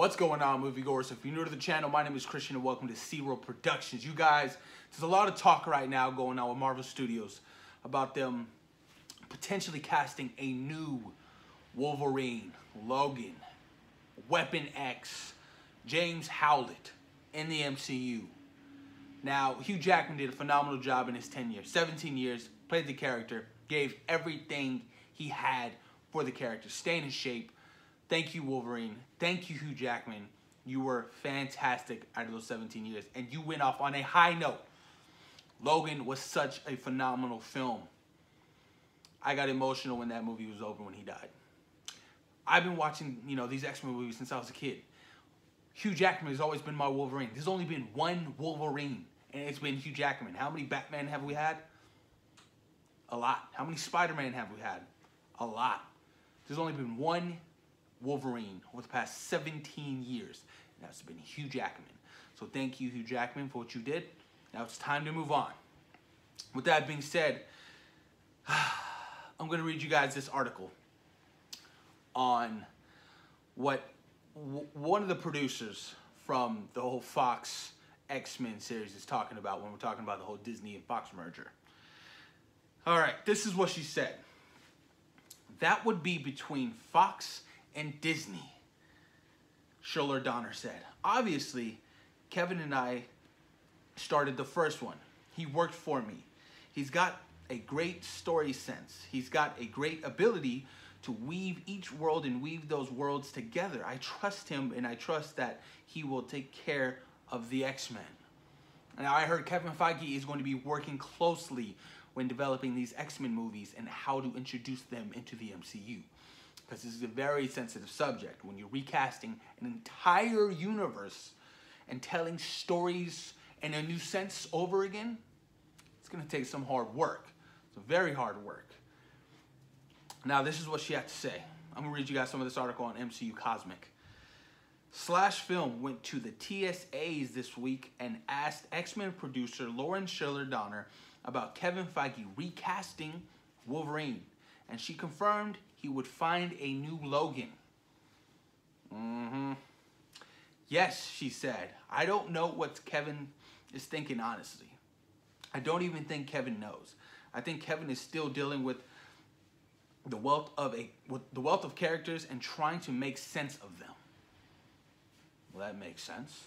What's going on, moviegoers? If you're new to the channel, my name is Christian and welcome to SeaWorld Productions. You guys, there's a lot of talk right now going on with Marvel Studios about them potentially casting a new Wolverine, Logan, Weapon X, James Howlett in the MCU. Now, Hugh Jackman did a phenomenal job in his 17 years, played the character, gave everything he had for the character, staying in shape. Thank you, Wolverine. Thank you, Hugh Jackman. You were fantastic out of those 17 years, and you went off on a high note. Logan was such a phenomenal film. I got emotional when that movie was over when he died. I've been watching, these X-Men movies since I was a kid. Hugh Jackman has always been my Wolverine. There's only been one Wolverine, and it's been Hugh Jackman. How many Batman have we had? A lot. How many Spider-Man have we had? A lot. There's only been one Wolverine over the past 17 years, and that's been Hugh Jackman. So thank you, Hugh Jackman, for what you did. Now it's time to move on. With that being said, I'm going to read you guys this article on what one of the producers from the whole Fox X-Men series is talking about when we're talking about the whole Disney and Fox merger. All right, this is what she said. That would be between Fox and Disney, Schiller Donner said. Obviously, Kevin and I started the first one. He worked for me. He's got a great story sense. He's got a great ability to weave each world and weave those worlds together. I trust him, and I trust that he will take care of the X-Men. Now, I heard Kevin Feige is going to be working closely when developing these X-Men movies and how to introduce them into the MCU. Because this is a very sensitive subject. When you're recasting an entire universe and telling stories in a new sense over again, it's going to take some hard work. It's very hard work. Now, this is what she had to say. I'm going to read you guys some of this article on MCU Cosmic. Slash Film went to the TSAs this week and asked X-Men producer Lauren Schiller Donner about Kevin Feige recasting Wolverine. And she confirmed he would find a new Logan. Yes, she said. I don't know what Kevin is thinking, honestly. I don't even think Kevin knows. I think Kevin is still dealing with the wealth of characters and trying to make sense of them. Well, that makes sense.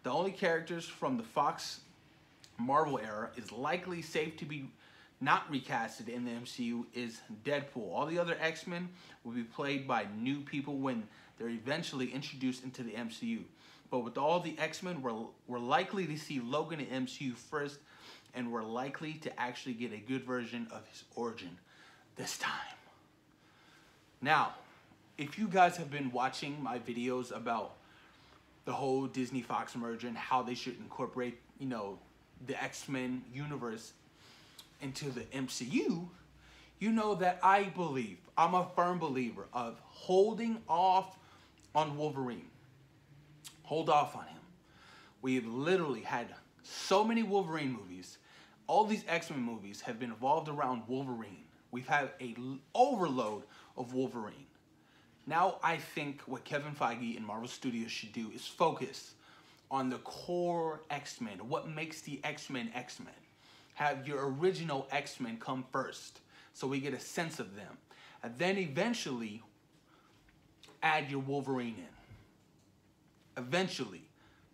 The only characters from the Fox Marvel era is likely safe to be not recasted in the MCU is Deadpool. All the other X-Men will be played by new people when they're eventually introduced into the MCU. But with all the X-Men, we're likely to see Logan in MCU first, and we're likely to actually get a good version of his origin this time. Now, if you guys have been watching my videos about the whole Disney-Fox merger and how they should incorporate, the X-Men universe into the MCU, you know that I'm a firm believer of holding off on Wolverine. Hold off on him. We've literally had so many Wolverine movies. All these X-Men movies have been evolved around Wolverine. We've had an overload of Wolverine. Now I think what Kevin Feige and Marvel Studios should do is focus on the core X-Men, what makes the X-Men X-Men. Have your original X-Men come first so we get a sense of them. And then eventually add your Wolverine in. Eventually.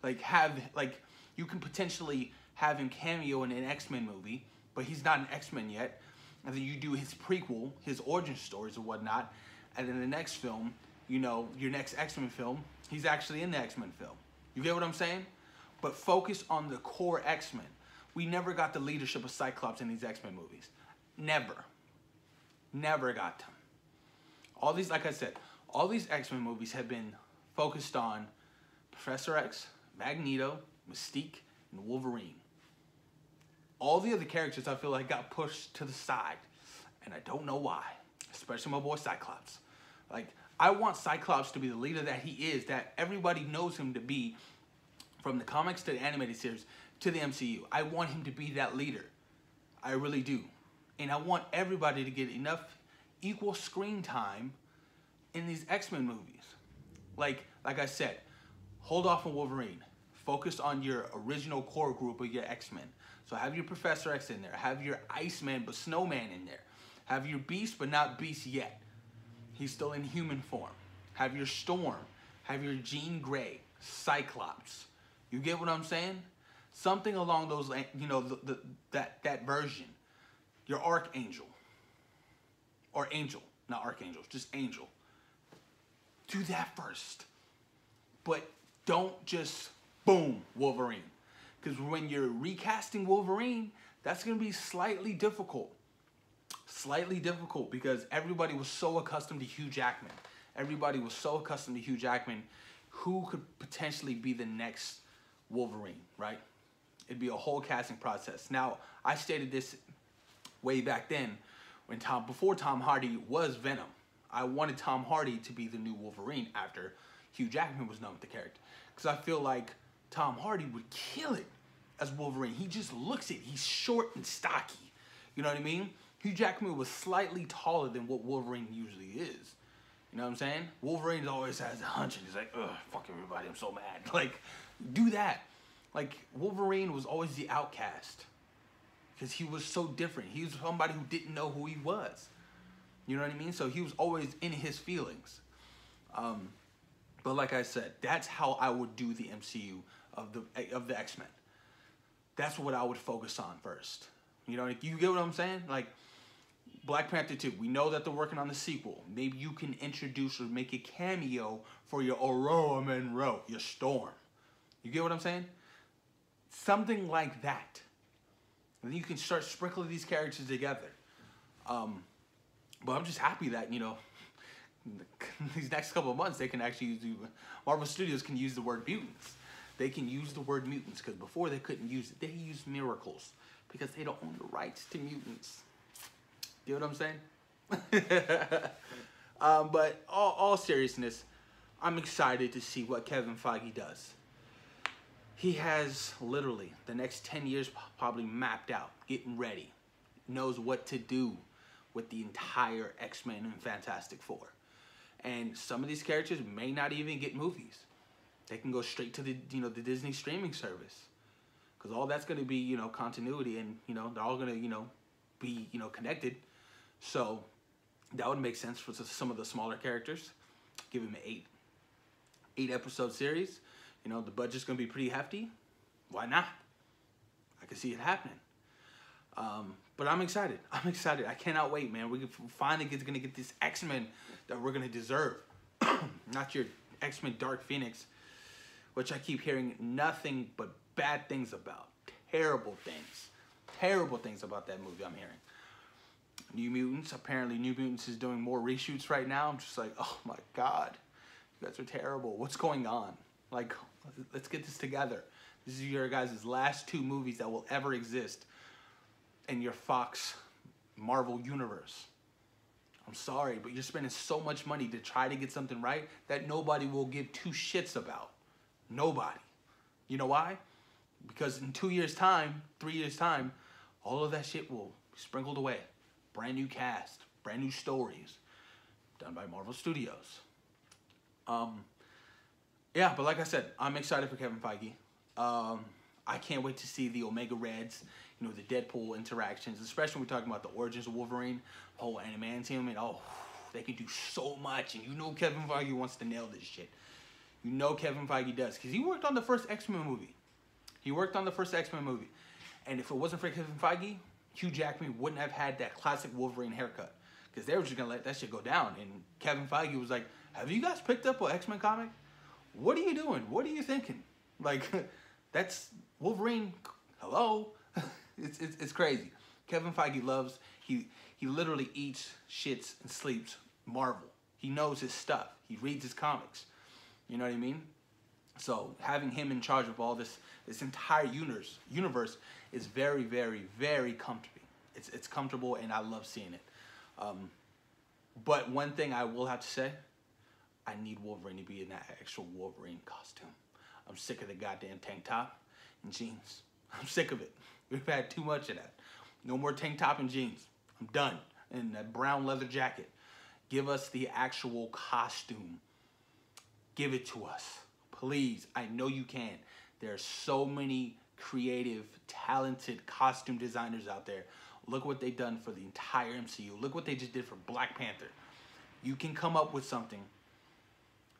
You can potentially have him cameo in an X-Men movie, but he's not an X-Men yet. And then you do his prequel, his origin stories or whatnot. And then the next film, your next X-Men film, he's actually in the X-Men film. You get what I'm saying? But focus on the core X-Men. We never got the leadership of Cyclops in these X-Men movies. Never. Never got them. All these, like I said, all these X-Men movies have been focused on Professor X, Magneto, Mystique, and Wolverine. All the other characters I feel like got pushed to the side. And I don't know why. Especially my boy Cyclops. I want Cyclops to be the leader that he is, that everybody knows him to be, from the comics to the animated series to the MCU. I want him to be that leader. I really do. And I want everybody to get enough equal screen time in these X-Men movies. Like I said, hold off on Wolverine. Focus on your original core group of your X-Men. So have your Professor X in there. Have your Iceman but Snowman in there. Have your Beast but not Beast yet. He's still in human form. Have your Storm. Have your Jean Grey. Cyclops. You get what I'm saying? Something along those lines, you know, that version. Your Archangel. Or Angel. Not Archangel, just Angel. Do that first. But don't just, boom, Wolverine. Because when you're recasting Wolverine, that's going to be slightly difficult. Slightly difficult because everybody was so accustomed to Hugh Jackman. Everybody was so accustomed to Hugh Jackman. Who could potentially be the next Wolverine, right? It'd be a whole casting process. Now, I stated this way back then when before Tom Hardy was Venom. I wanted Tom Hardy to be the new Wolverine after Hugh Jackman was done with the character. Because I feel like Tom Hardy would kill it as Wolverine. He just looks it. He's short and stocky. You know what I mean? Hugh Jackman was slightly taller than what Wolverine usually is. You know what I'm saying? Wolverine always has a hunch and he's like, ugh, fuck everybody, I'm so mad. Like, do that. Like, Wolverine was always the outcast. Because he was so different. He was somebody who didn't know who he was. You know what I mean? So he was always in his feelings. But like I said, that's how I would do the MCU of the X-Men. That's what I would focus on first. You know, you get what I'm saying? Like, Black Panther 2, we know that they're working on the sequel. Maybe you can introduce or make a cameo for your Aurora Monroe, your Storm. You get what I'm saying? Something like that. And then you can start sprinkling these characters together. But I'm just happy that, you know, these next couple of months they can actually use, Marvel Studios can use the word mutants. They can use the word mutants because before they couldn't use it. They used miracles because they don't own the rights to mutants. You know what I'm saying? But all seriousness, I'm excited to see what Kevin Feige does. He has literally the next 10 years probably mapped out, getting ready, knows what to do with the entire X-Men and Fantastic Four. And some of these characters may not even get movies. They can go straight to the Disney streaming service. Because all that's going to be, continuity and, they're all going to, be, connected. So that would make sense for some of the smaller characters. Give them an 8-episode series. The budget's going to be pretty hefty. Why not? I can see it happening. But I'm excited. I cannot wait, man. We're finally going to get this X-Men that we're going to deserve. Not your X-Men Dark Phoenix, which I keep hearing nothing but bad things about. Terrible things about that movie I'm hearing. New Mutants. Apparently New Mutants is doing more reshoots right now. I'm just like, oh my God. You guys are terrible. What's going on? Like, let's get this together. This is your guys' last 2 movies that will ever exist in your Fox Marvel universe. I'm sorry, but you're spending so much money to try to get something right that nobody will give 2 shits about. Nobody. You know why? Because in 2 years' time, 3 years' time, all of that shit will be sprinkled away. Brand new cast, brand new stories, done by Marvel Studios. Yeah, but like I said, I'm excited for Kevin Feige. I can't wait to see the Omega Reds, the Deadpool interactions, especially when we're talking about the origins of Wolverine, whole adamantium, and they can do so much. And Kevin Feige wants to nail this shit. Kevin Feige does, because he worked on the first X-Men movie. And if it wasn't for Kevin Feige, Hugh Jackman wouldn't have had that classic Wolverine haircut, because they were just going to let that shit go down. And Kevin Feige was like, have you guys picked up an X-Men comic? What are you doing? What are you thinking? Like, that's Wolverine. Hello? It's crazy. Kevin Feige loves, he literally eats, shits, and sleeps Marvel. He knows his stuff. He reads his comics. You know what I mean? So having him in charge of all this entire universe is very, very, very comfortable. It's comfortable, and I love seeing it. But one thing I will have to say, I need Wolverine to be in that actual Wolverine costume. I'm sick of the goddamn tank top and jeans. I'm sick of it. We've had too much of that. No more tank top and jeans. I'm done. And that brown leather jacket. Give us the actual costume. Give it to us. Please. I know you can. There are so many creative, talented costume designers out there. Look what they've done for the entire MCU. Look what they just did for Black Panther. You can come up with something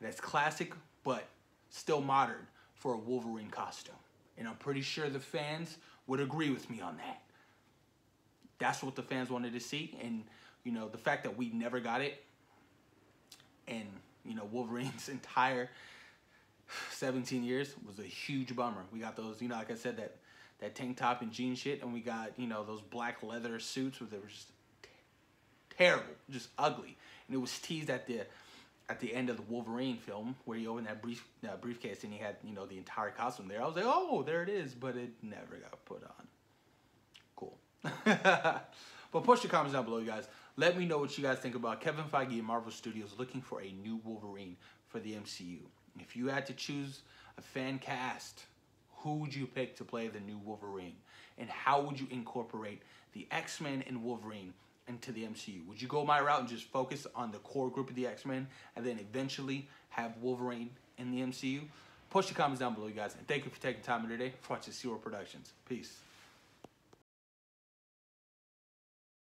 that's classic, but still modern for a Wolverine costume. And I'm pretty sure the fans would agree with me on that. That's what the fans wanted to see. And, you know, the fact that we never got it, and, you know, Wolverine's entire 17 years was a huge bummer. We got those, you know, like I said, that tank top and jean shit, and we got, you know, those black leather suits that were just terrible, just ugly. And it was teased at the end of the Wolverine film where he opened that briefcase and he had, you know, the entire costume there. I was like, oh, there it is, but it never got put on. Cool. But push the comments down below, you guys. Let me know what you guys think about Kevin Feige and Marvel Studios looking for a new Wolverine for the MCU. If you had to choose a fan cast, who would you pick to play the new Wolverine? And how would you incorporate the X-Men and Wolverine into the MCU? Would you go my route and just focus on the core group of the X-Men and then eventually have Wolverine in the MCU? Push the comments down below, you guys. And thank you for taking time today for watching Zero Productions. Peace.